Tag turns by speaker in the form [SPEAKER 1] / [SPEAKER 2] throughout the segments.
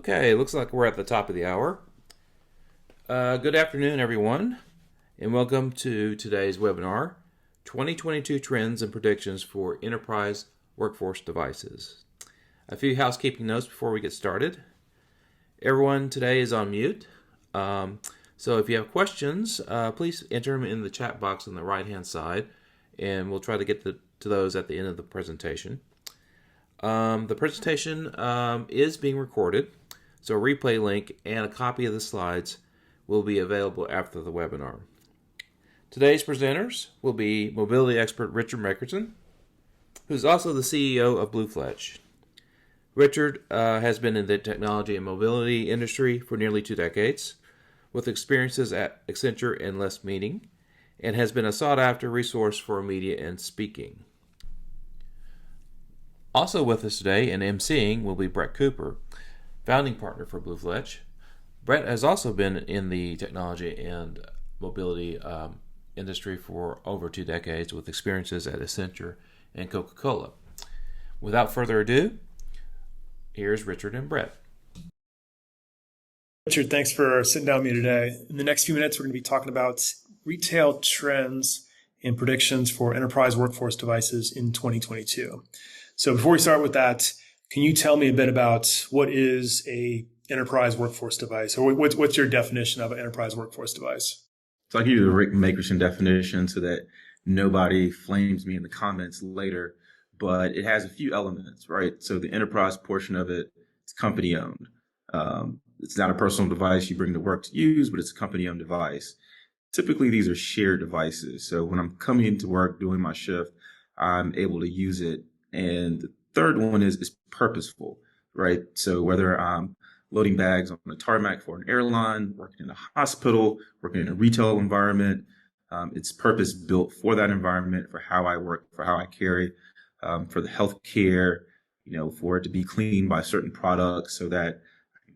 [SPEAKER 1] Okay, looks like we're at the top of the hour. Good afternoon, everyone, and welcome to today's webinar, 2022 Trends and Predictions for Enterprise Workforce Devices. A few housekeeping notes before we get started. Everyone today is on mute, so if you have questions, please enter them in the chat box on the right-hand side, and we'll try to get to those at the end of the presentation. The presentation is being recorded, so a replay link and a copy of the slides will be available after the webinar. Today's presenters will be mobility expert Richard Meckerson, who's also the CEO of BlueFletch. Richard has been in the technology and mobility industry for nearly 2 decades, with experiences at Accenture and Les Meeting, and has been a sought-after resource for media and speaking. Also with us today and emceeing will be Brett Cooper, founding partner for BlueFletch. Brett has also been in the technology and mobility industry for over 2 decades with experiences at Accenture and Coca-Cola. Without further ado, here's Richard and Brett.
[SPEAKER 2] Richard, thanks for sitting down with me today. In the next few minutes, we're going to be talking about retail trends and predictions for enterprise workforce devices in 2022. So before we start with that, can you tell me a bit about what is a enterprise workforce device, or what's your definition of an enterprise workforce device?
[SPEAKER 3] So I'll give you the Rick Makerson definition so that nobody flames me in the comments later, but it has a few elements, right? So the enterprise portion of it, it's company owned. It's not a personal device you bring to work to use, but it's a company owned device. Typically, these are shared devices. So when I'm coming into work doing my shift, I'm able to use it. And the third one is purposeful, right? So whether I'm loading bags on a tarmac for an airline, working in a hospital, working in a retail environment, it's purpose built for that environment, for how I work, for how I carry, for the healthcare, for it to be cleaned by certain products so that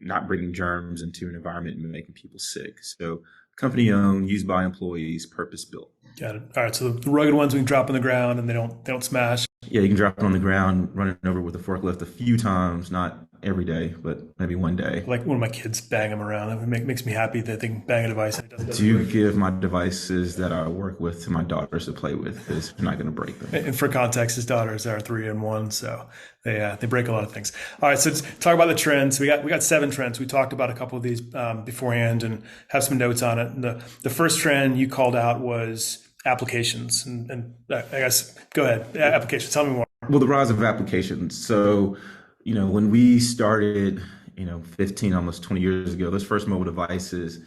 [SPEAKER 3] I'm not bringing germs into an environment and making people sick. So company owned, used by employees, purpose built.
[SPEAKER 2] Got it. All right. So the rugged ones we can drop on the ground and they don't smash.
[SPEAKER 3] Yeah, you can drop it on the ground, run it over with a forklift a few times, not every day, but maybe one day.
[SPEAKER 2] Like when my kids bang them around, it makes me happy that they can bang a device. And it doesn't
[SPEAKER 3] Do
[SPEAKER 2] break.
[SPEAKER 3] give my devices that I work with to my daughters to play with because I'm not going to break them.
[SPEAKER 2] And for context, his daughters are 3 and 1, so they break a lot of things. All right, so let's talk about the trends. We got 7 trends. We talked about a couple of these beforehand and have some notes on it. And the first trend you called out was applications, and I guess go ahead. Applications. Tell me more.
[SPEAKER 3] Well, the rise of applications. So, when we started, 15, almost 20 years ago, those first mobile devices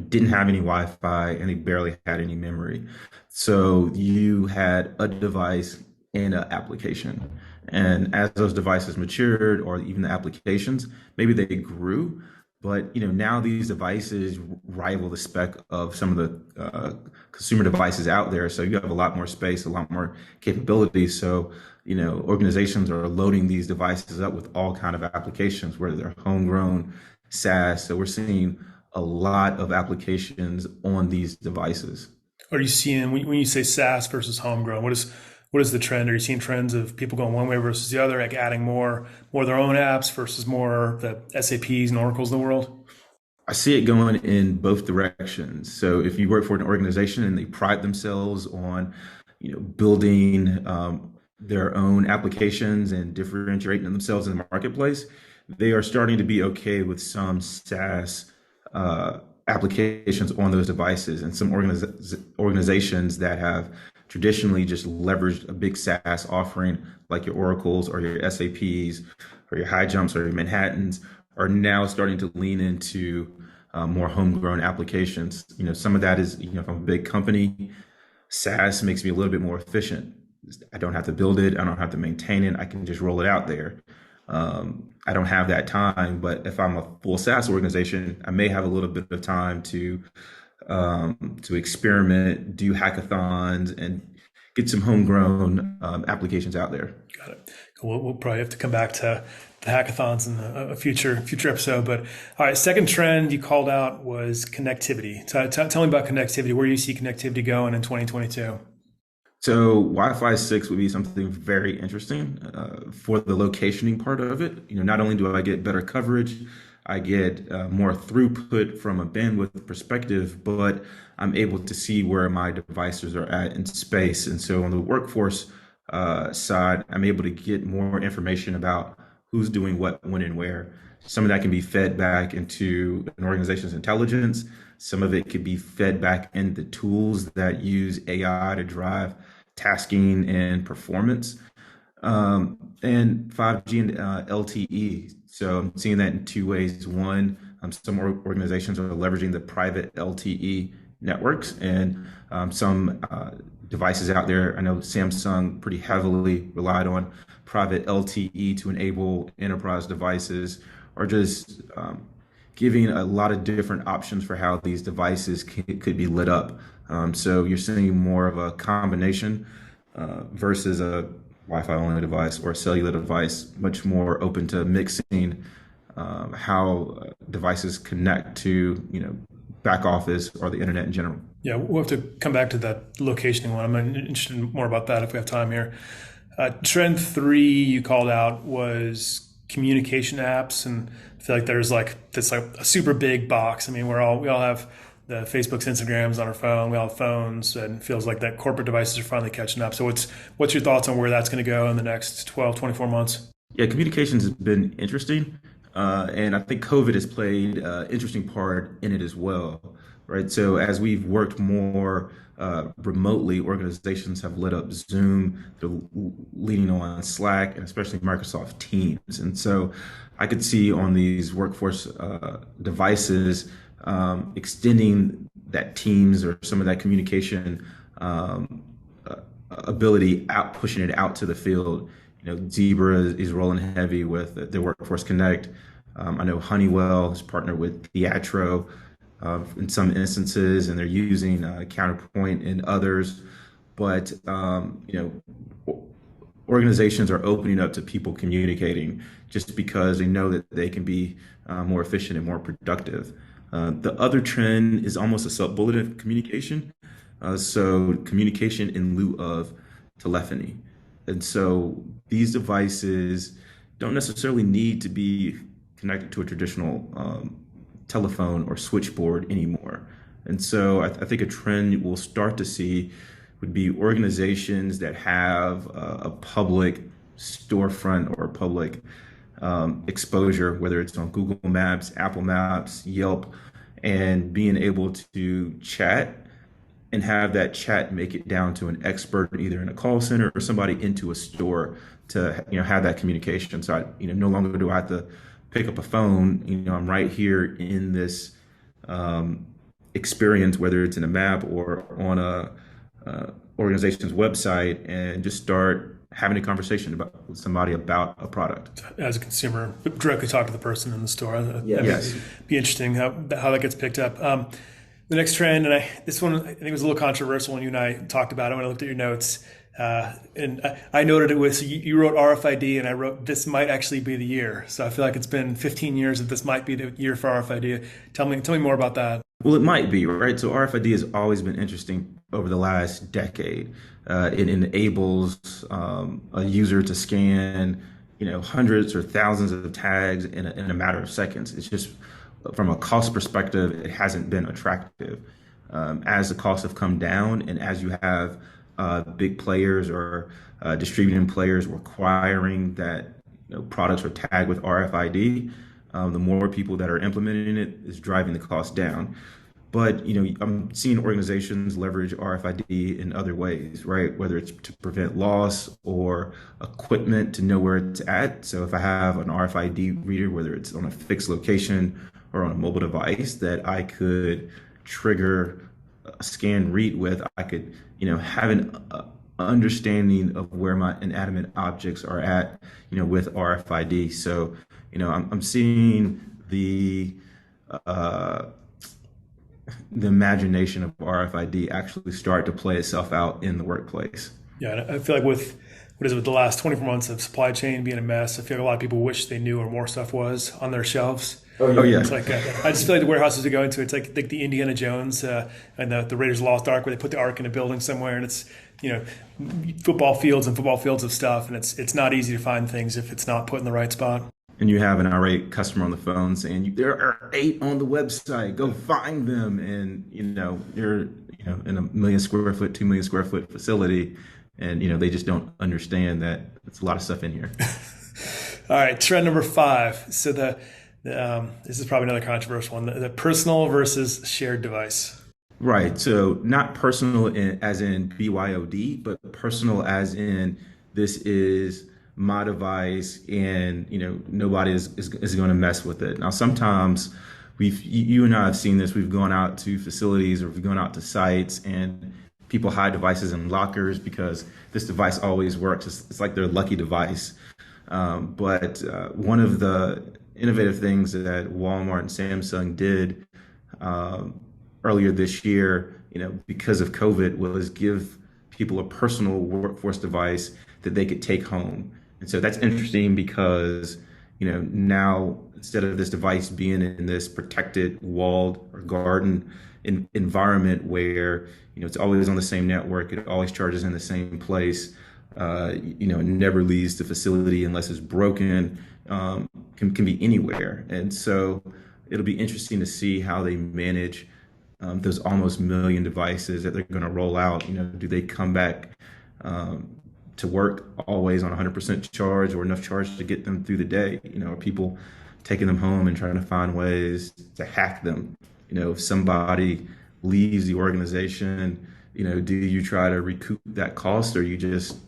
[SPEAKER 3] didn't have any Wi-Fi and they barely had any memory. So you had a device and an application. And as those devices matured, or even the applications, maybe they grew. But now these devices rival the spec of some of the consumer devices out there. So you have a lot more space, a lot more capabilities. So organizations are loading these devices up with all kind of applications, whether they're homegrown, SaaS. So we're seeing a lot of applications on these devices.
[SPEAKER 2] Are you seeing when you say SaaS versus homegrown? What is the trend? Are you seeing trends of people going one way versus the other, like adding more of their own apps versus more the SAPs and Oracles of the world?
[SPEAKER 3] I see it going in both directions. So if you work for an organization and they pride themselves on, building their own applications and differentiating themselves in the marketplace, they are starting to be okay with some SaaS applications on those devices, and some organizations that have traditionally just leveraged a big SaaS offering like your Oracles or your SAPs or your High Jumps or your Manhattans are now starting to lean into more homegrown applications. Some of that is, if I'm a big company, SaaS makes me a little bit more efficient. I don't have to build it. I don't have to maintain it. I can just roll it out there. I don't have that time, but if I'm a full SaaS organization, I may have a little bit of time to experiment, do hackathons, and get some homegrown applications out there.
[SPEAKER 2] Got it. We'll probably have to come back to the hackathons in a future episode. But all right, second trend you called out was connectivity. Tell me about connectivity. Where do you see connectivity going in 2022?
[SPEAKER 3] So Wi-Fi 6 would be something very interesting for the locationing part of it. Not only do I get better coverage, I get more throughput from a bandwidth perspective, but I'm able to see where my devices are at in space. And so on the workforce side, I'm able to get more information about who's doing what, when, and where. Some of that can be fed back into an organization's intelligence. Some of it could be fed back into tools that use AI to drive tasking and performance, and 5G and LTE. So I'm seeing that in two ways. One, some organizations are leveraging the private LTE networks, and some devices out there. I know Samsung pretty heavily relied on private LTE to enable enterprise devices, or just giving a lot of different options for how these devices could be lit up. So you're seeing more of a combination versus a Wi-Fi only device or a cellular device, much more open to mixing how devices connect to, back office or the internet in general.
[SPEAKER 2] Yeah, we'll have to come back to that locationing one. I'm interested in more about that if we have time here. Trend 3 you called out was communication apps, and I feel like there's this a super big box. I mean, we all have the Facebooks, Instagrams on our phone. We all have phones, and it feels like that corporate devices are finally catching up. So what's your thoughts on where that's going to go in the next 12, 24 months?
[SPEAKER 3] Yeah, communications has been interesting. And I think COVID has played an interesting part in it as well, right? So as we've worked more remotely, organizations have lit up Zoom, they're leaning on Slack, and especially Microsoft Teams. And so I could see on these workforce devices extending that Teams or some of that communication ability out, pushing it out to the field. Zebra is rolling heavy with the Workforce Connect. I know Honeywell has partnered with Theatro in some instances, and they're using Counterpoint in others. But organizations are opening up to people communicating just because they know that they can be more efficient and more productive. The other trend is almost a sub-bullet of communication. So communication in lieu of telephony. And so these devices don't necessarily need to be connected to a traditional telephone or switchboard anymore. And so I think a trend we'll start to see would be organizations that have a public storefront or public exposure, whether it's on Google Maps, Apple Maps, Yelp, and being able to chat and have that chat make it down to an expert either in a call center or somebody into a store to have that communication. So no longer do I have to pick up a phone. I'm right here in this experience, whether it's in a map or on a organization's website, and just start having a conversation with somebody about a product.
[SPEAKER 2] As a consumer, directly talk to the person in the store.
[SPEAKER 3] Yes.
[SPEAKER 2] Be interesting how that gets picked up. The next trend, and this one I think was a little controversial when you and I talked about it when I looked at your notes. And I noted it was, you wrote RFID and I wrote, this might actually be the year. So I feel like it's been 15 years that this might be the year for RFID. Tell me more about that.
[SPEAKER 3] Well, it might be, right? So RFID has always been interesting over the last decade. It enables a user to scan, hundreds or thousands of tags in a matter of seconds. It's just, from a cost perspective, it hasn't been attractive. As the costs have come down, and as you have big players or distributing players requiring that products are tagged with RFID, the more people that are implementing it is driving the cost down. But I'm seeing organizations leverage RFID in other ways, right? Whether it's to prevent loss or equipment to know where it's at. So if I have an RFID reader, whether it's on a fixed location or on a mobile device that I could trigger a scan read with, I could have an understanding of where my inanimate objects are at, with RFID. So I'm seeing the imagination of RFID actually start to play itself out in the workplace.
[SPEAKER 2] Yeah, and I feel like with the last 24 months of supply chain being a mess, I feel like a lot of people wish they knew where more stuff was on their shelves.
[SPEAKER 3] Oh yeah.
[SPEAKER 2] It's like I just feel like the warehouses we go into, it's like the Indiana Jones and the Raiders of the Lost Ark, where they put the Ark in a building somewhere, and it's football fields and football fields of stuff, and it's not easy to find things if it's not put in the right spot.
[SPEAKER 3] and you have an irate customer on the phone saying there are 8 on the website, go find them, and you're in a 1 million square foot, 2 million square foot facility, and they just don't understand that it's a lot of stuff in here.
[SPEAKER 2] All right, trend number 5. So this is probably another controversial one: the personal versus shared device.
[SPEAKER 3] Right. So not personal as in BYOD, but personal as in this is my device, and nobody is going to mess with it. Now, sometimes you and I have seen this. We've gone out to facilities or we've gone out to sites, and people hide devices in lockers because this device always works. It's like their lucky device. But one of the innovative things that Walmart and Samsung did earlier this year, because of COVID, was give people a personal workforce device that they could take home. And so that's interesting because, now instead of this device being in this protected walled or garden environment where, it's always on the same network, it always charges in the same place, it never leaves the facility unless it's broken, can be anywhere. And so it'll be interesting to see how they manage those almost million devices that they're going to roll out. Do they come back to work always on 100% charge or enough charge to get them through the day? Are people taking them home and trying to find ways to hack them? If somebody leaves the organization, do you try to recoup that cost, or you just,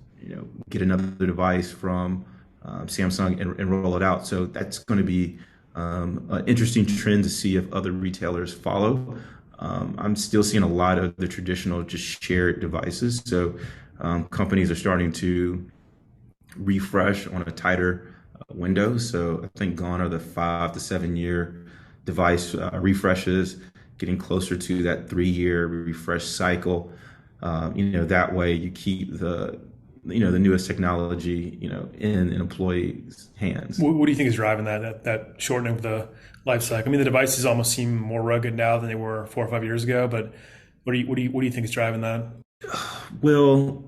[SPEAKER 3] get another device from Samsung and roll it out? So that's going to be an interesting trend to see if other retailers follow. I'm still seeing a lot of the traditional just shared devices. So companies are starting to refresh on a tighter window. So I think gone are the 5 to 7 year device refreshes, getting closer to that 3 year refresh cycle. That way you keep the newest technology, in an employee's hands.
[SPEAKER 2] What do you think is driving that shortening of the life cycle? I mean, the devices almost seem more rugged now than they were 4 or 5 years ago, but what do you think is driving that?
[SPEAKER 3] Well,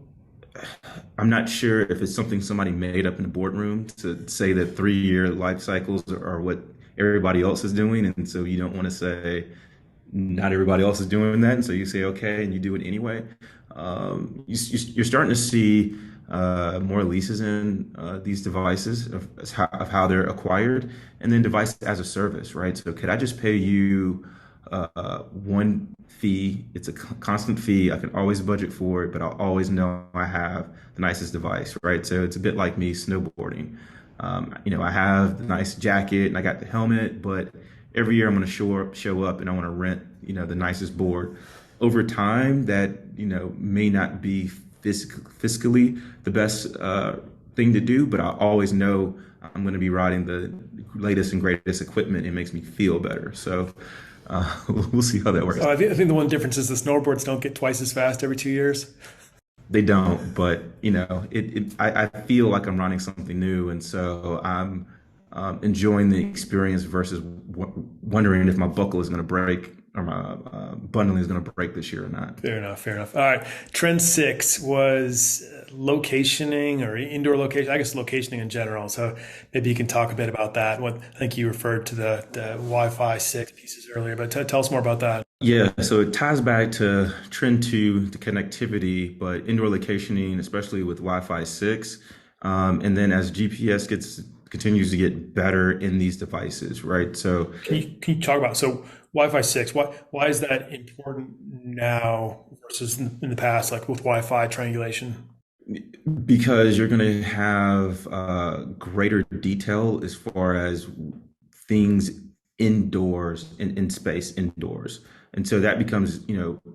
[SPEAKER 3] I'm not sure if it's something somebody made up in the boardroom to say that 3 year life cycles are what everybody else is doing. And so you don't want to say not everybody else is doing that. And so you say, okay, and you do it anyway. You're starting to see more leases in these devices of how they're acquired, and then device as a service, right? So could I just pay you one fee? It's a constant fee. I can always budget for it, but I'll always know I have the nicest device, right? So it's a bit like me snowboarding. I have the nice jacket and I got the helmet, but every year I'm going to show up and I want to rent, the nicest board. Over time, that, may not be fiscally the best thing to do, but I always know I'm going to be riding the latest and greatest equipment. It makes me feel better. So we'll see how that works.
[SPEAKER 2] I think the one difference is the snowboards don't get twice as fast every 2 years.
[SPEAKER 3] They don't, but I feel like I'm running something new, and so I'm enjoying the experience versus wondering if my buckle is going to break or my bundling is going to break this year or not.
[SPEAKER 2] Fair enough. All right. Trend 6 was locationing or indoor location. I guess locationing in general. So maybe you can talk a bit about that. I think you referred to the Wi-Fi 6 pieces earlier, but tell us more about that.
[SPEAKER 3] Yeah, so it ties back to trend 2, the connectivity, but indoor locationing, especially with Wi-Fi 6. And then as GPS continues to get better in these devices, right? So
[SPEAKER 2] can you talk about Wi-Fi 6? Why is that important now versus in the past, like with Wi-Fi triangulation?
[SPEAKER 3] Because you're going to have greater detail as far as things indoors, in space indoors, and so that becomes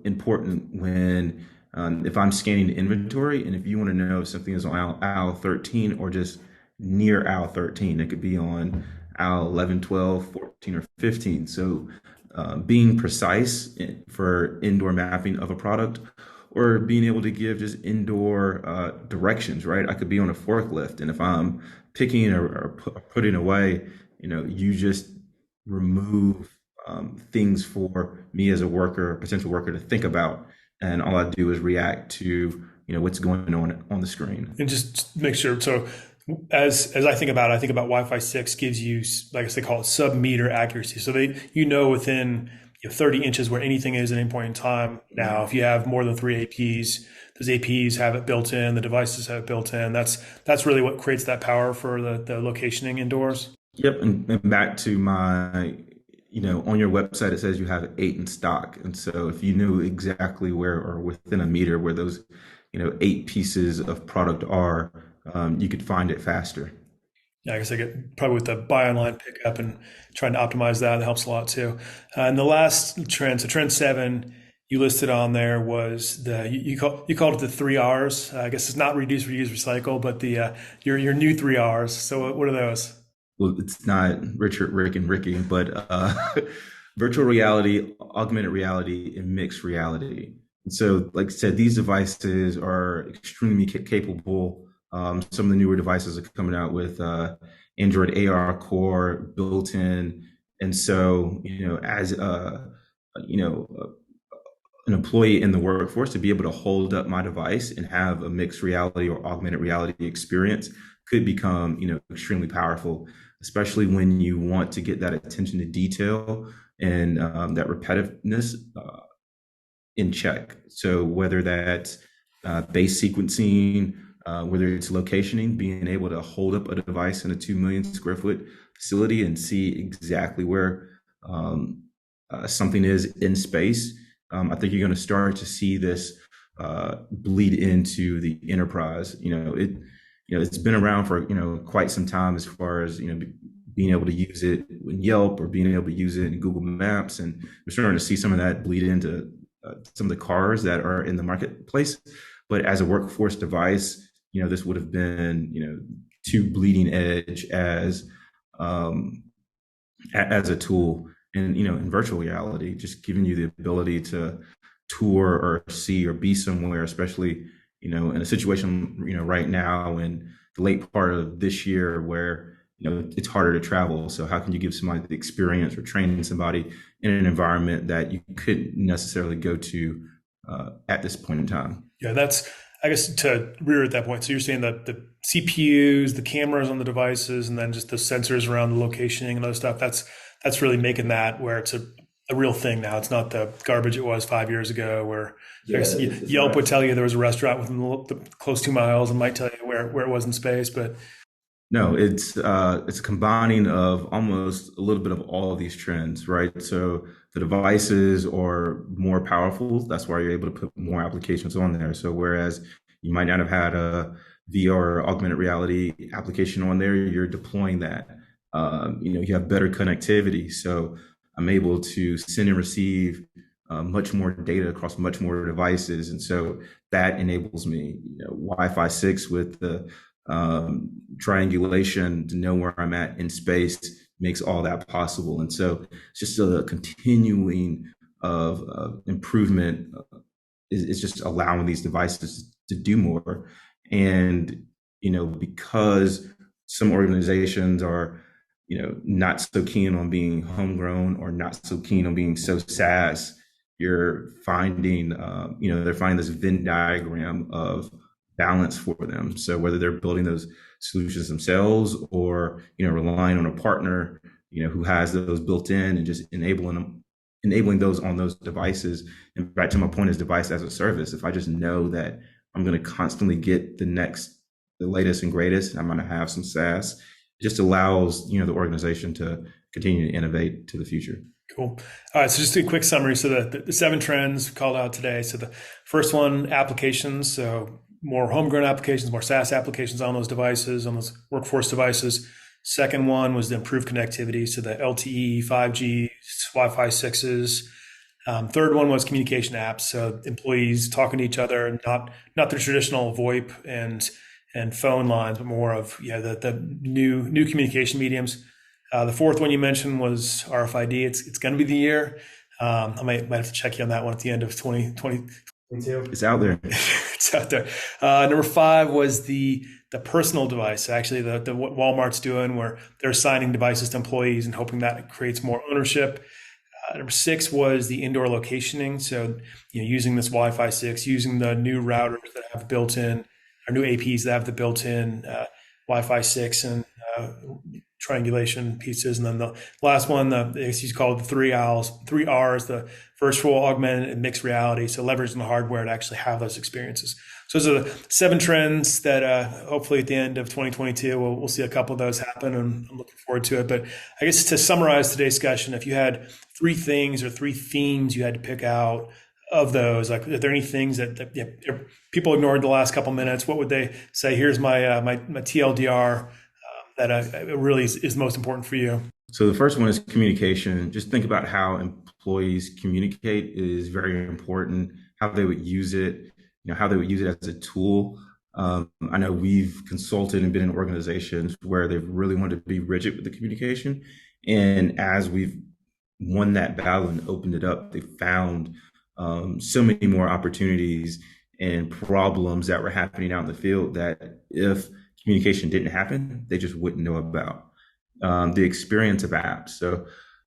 [SPEAKER 3] important when if I'm scanning the inventory, and if you want to know if something is on aisle 13 or just near aisle 13, it could be on aisle 11, 12, 14, or 15. So being precise for indoor mapping of a product, or being able to give just indoor directions, right? I could be on a forklift, and if I'm picking or putting away, you just remove things for me as a worker, a potential worker, to think about, and all I do is react to what's going on the screen.
[SPEAKER 2] And just make sure. So as I think about it, I think about Wi-Fi 6 gives you, like I they call it sub-meter accuracy. So within 30 inches where anything is at any point in time. Now, if you have more than three APs, those APs have it built in, the devices have it built in. That's really what creates that power for the locationing indoors.
[SPEAKER 3] Yep, and back to my, on your website it says you have 8 in stock, and so if you knew exactly where or within a meter where those, 8 pieces of product are, you could find it faster.
[SPEAKER 2] Yeah, I guess I get probably with the buy online pickup and trying to optimize that helps a lot too. And the last trend, so trend 7, you listed on there was you called it the 3 Rs. I guess it's not reduce, reuse, recycle, but the your new 3 Rs. So what are those?
[SPEAKER 3] Well, it's not Richard, Rick, and Ricky, but virtual reality, augmented reality, and mixed reality. And so, like I said, these devices are extremely capable. Some of the newer devices are coming out with Android AR Core built in, and so as you know, an employee in the workforce to be able to hold up my device and have a mixed reality or augmented reality experience could become extremely powerful, especially when you want to get that attention to detail and that repetitiveness in check. So whether that's base sequencing, whether it's locationing, being able to hold up a device in a 2 million square foot facility and see exactly where something is in space. I think you're going to start to see this bleed into the enterprise. It's been around for quite some time as far as being able to use it in Yelp or being able to use it in Google Maps, and we're starting to see some of that bleed into some of the cars that are in the marketplace. But as a workforce device, this would have been too bleeding edge as a tool. And in virtual reality, just giving you the ability to tour or see or be somewhere, especially in a situation right now in the late part of this year where it's harder to travel. So how can you give somebody the experience or training somebody in an environment that you couldn't necessarily go to at this point in time?
[SPEAKER 2] Yeah, that's, I guess, to rear at that point. So you're saying that the CPUs, the cameras on the devices, and then just the sensors around the locationing and other stuff, that's really making that where it's a real thing now. It's not the garbage it was 5 years ago where Yelp would tell you there was a restaurant within the close 2 miles and might tell you where it was in space. But
[SPEAKER 3] no, it's a combining of almost a little bit of all of these trends, right? So the devices are more powerful. That's why you're able to put more applications on there. So whereas you might not have had a VR or augmented reality application on there, you're deploying that. You have better connectivity. So I'm able to send and receive much more data across much more devices. And so that enables me, Wi-Fi 6 with the triangulation to know where I'm at in space makes all that possible. And so it's just a continuing of improvement is just allowing these devices to do more. And, because some organizations are, not so keen on being homegrown or not so keen on being so SaaS, you're finding, they're finding this Venn diagram of balance for them. So whether they're building those solutions themselves or, relying on a partner, who has those built in and just enabling those on those devices. And back to my point is device as a service. If I just know that I'm going to constantly get the latest and greatest, I'm going to have some SaaS, it just allows, the organization to continue to innovate to the future.
[SPEAKER 2] Cool. All right. So just a quick summary. So the 7 trends called out today. So the first one, applications. So more homegrown applications, more SaaS applications on those devices, on those workforce devices. Second one was the improved connectivity. So the LTE, 5G, Wi-Fi 6s. Third one was communication apps. So employees talking to each other, not the traditional VoIP and phone lines, but more of the new communication mediums. The fourth one you mentioned was RFID. It's going to be the year. I might have to check you on that one at the end of 2022.
[SPEAKER 3] It's out there.
[SPEAKER 2] It's out there. Number 5 was the personal device. Actually, the what Walmart's doing, where they're assigning devices to employees and hoping that creates more ownership. Number 6 was the indoor locationing. So, using this Wi-Fi 6, using the new routers that have built-in, or new APs that have the built-in Wi-Fi 6 and triangulation pieces. And then the last one, he's called the three R's, the virtual, augmented, and mixed reality. So leveraging the hardware to actually have those experiences. So those are the 7 trends that hopefully at the end of 2022, we'll see a couple of those happen, and I'm looking forward to it. But I guess to summarize today's discussion, if you had 3 things or 3 themes you had to pick out of those, like, are there any things that people ignored the last couple minutes? What would they say? Here's my my TLDR that really is most important for you.
[SPEAKER 3] So the first one is communication. Just think about how employees communicate is very important. How they would use it, how they would use it as a tool. I know we've consulted and been in organizations where they've really wanted to be rigid with the communication, and as we've won that battle and opened it up, they found so many more opportunities and problems that were happening out in the field that if communication didn't happen, they just wouldn't know about. The experience of apps. So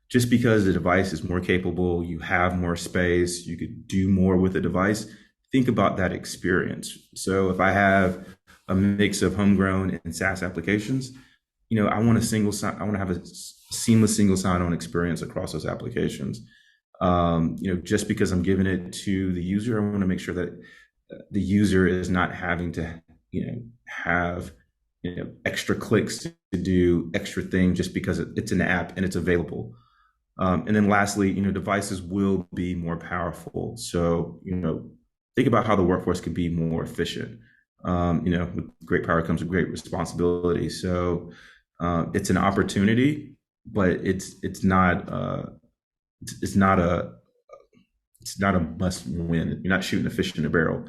[SPEAKER 3] just because the device is more capable, you have more space, you could do more with the device, think about that experience. So if I have a mix of homegrown and SaaS applications, I want to have a seamless single sign-on experience across those applications. Just because I'm giving it to the user, I want to make sure that the user is not having to, have extra clicks to do extra things just because it's an app and it's available. And then lastly, devices will be more powerful. So, think about how the workforce could be more efficient. With great power comes with great responsibility. So it's an opportunity, but it's not a must win. You're not shooting a fish in a barrel.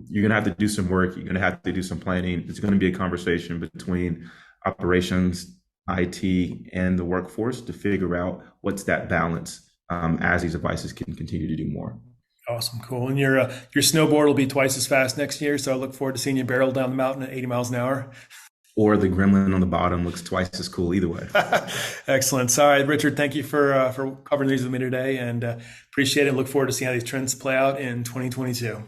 [SPEAKER 3] You're going to have to do some work. You're going to have to do some planning. It's going to be a conversation between operations, IT, and the workforce to figure out what's that balance as these devices can continue to do more.
[SPEAKER 2] Awesome. Cool. And your snowboard will be twice as fast next year. So I look forward to seeing you barrel down the mountain at 80 miles an hour.
[SPEAKER 3] Or the gremlin on the bottom looks twice as cool either way.
[SPEAKER 2] Excellent. All right, Richard, thank you for covering these with me today, and appreciate it. Look forward to seeing how these trends play out in 2022.